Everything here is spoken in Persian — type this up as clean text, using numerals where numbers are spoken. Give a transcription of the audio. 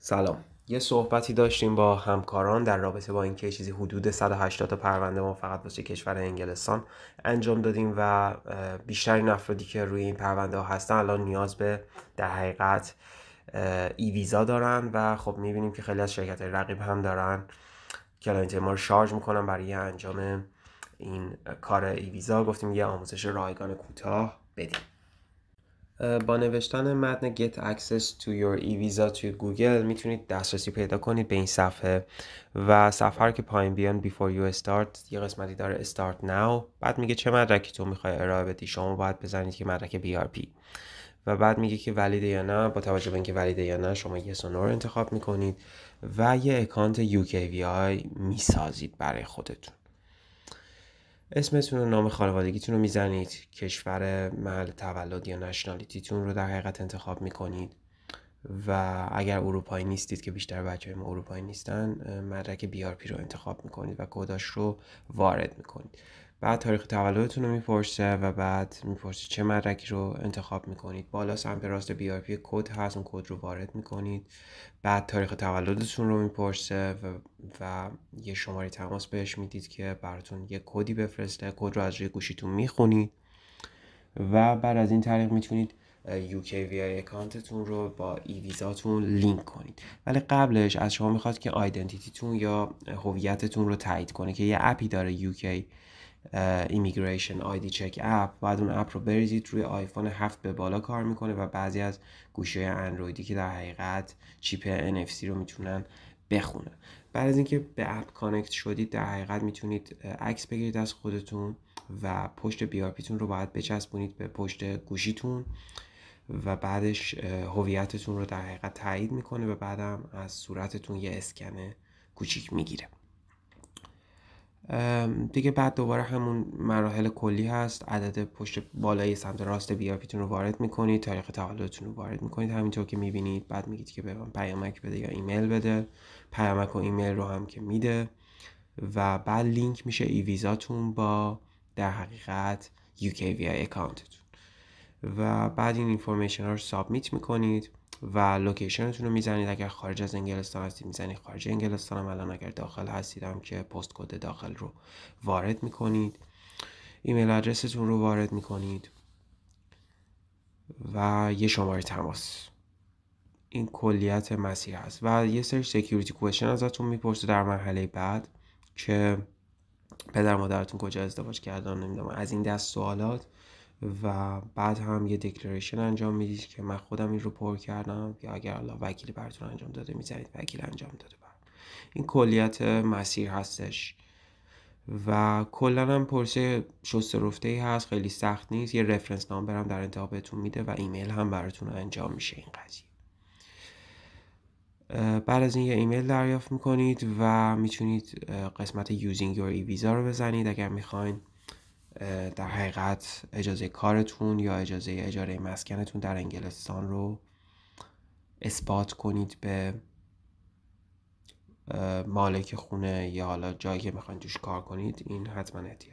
سلام. یه صحبتی داشتیم با همکاران در رابطه با اینکه چیزی حدود 180 تا پرونده ما فقط واسه کشور انگلستان انجام دادیم و بیشترین افرادی که روی این پرونده ها هستن الان نیاز به در حقیقت ای ویزا دارن و خب میبینیم که خیلی از شرکت رقیب هم دارن کلاینت ما رو شارژ میکنن برای انجام این کار ای ویزا. گفتیم یه آموزش رایگان کوتاه بدیم. با نوشتن متن Get Access to Your e-visa توی گوگل میتونید دسترسی پیدا کنید به این صفحه و صفحه رو که پایین بیان Before you start یه قسمتی داره Start Now. بعد میگه چه مدرکی تو میخوای ارائه بدی. شما باید بزنید که مدرک BRP و بعد میگه که ولیده یا نه. با توجه به اینکه ولیده یا نه شما Yes or No رو انتخاب میکنید و یه اکانت UKVI میسازید برای خودتون. اسمتون و نام خانوادگیتون رو میزنید، کشور محل تولد یا نشنالیتیتون رو در حقیقت انتخاب میکنید و اگر اروپایی نیستید که بیشتر بچه‌های ما اروپایی نیستن مدرک BRP رو انتخاب میکنید و کداش رو وارد میکنید. بعد تاریخ تولدتون رو میپرسه و بعد میپرسه چه مدرکی رو انتخاب میکنید. بالا سمت راست BRP کد هست، اون کد رو وارد میکنید. بعد تاریخ تولدتون رو میپرسه و یه شماره تماس بهش میدید که براتون یه کدی بفرسته. کد رو از روی گوشیتون میخونید و بعد از این طریق میتونید UKVI اکانتتون رو با ای ویزاتون لینک کنید. ولی قبلش از شما میخواد که آیدنتیتیتون یا هویتتون رو تایید کنه که یه اپی داره UK Immigration ID Check اپ. بعد اون اپ رو بریزید روی آیفون 7 به بالا کار میکنه و بعضی از گوشی‌های اندرویدی که در حقیقت چیپ NFC رو میتونن بخونه. بعد از اینکه به اپ کانکت شدید در حقیقت میتونید عکس بگیرید از خودتون و پشت BRP تون رو باید بچسبونید به پشت گوشیتون و بعدش هویتتون رو در حقیقت تایید میکنه و بعدم از صورتتون یه اسکن کوچیک میگیره. دیگه بعد دوباره همون مراحل کلی هست. عدد پشت بالای سمت راست BRP تون رو وارد میکنید، تاریخ تولدتون رو وارد میکنید همینطور که میبینید. بعد میگید که به من پیامک بده یا ایمیل بده. پیامک و ایمیل رو هم که میده و بعد لینک میشه ای ویزاتون با در حقیقت UKVI اکانتتون و بعد این اینفورمیشن ها رو سابمیت میکنید و لوکیشنتون رو میزنید. اگر خارج از انگلستان هستید میزنید خارج انگلستان هم. الان اگر داخل هستید هم که پست کد داخل رو وارد میکنید. ایمیل آدرستون رو وارد میکنید و یه شماره تماس. این کلیت مسیر هست و یه سری سکیوریتی کوئسچن ازتون میپرسه در مرحله بعد که پدر مادرتون کجا ازدواج کردن، نمیدونم از این دست سوالات. و بعد هم یه دیکلریشن انجام میدید که من خودم این رو پر کردم یا اگر الله وکیلی براتون انجام داده میذارید وکیل انجام داده این کلیت مسیر هستش و کلا هم پروسه شسته رفته ای هست، خیلی سخت نیست. یه رفرنس نامبر هم در انتها بهتون میده و ایمیل هم براتون انجام میشه این قضیه. بعد از این یه ایمیل دریافت میکنید و میتونید قسمت using your e-visa رو بزنید اگر میخواین در حقیقت اجازه کارتون یا اجازه اجاره مسکنتون در انگلستان رو اثبات کنید به مالک خونه یا حالا جایی که میخواین توش کار کنید. این حتما احتیاج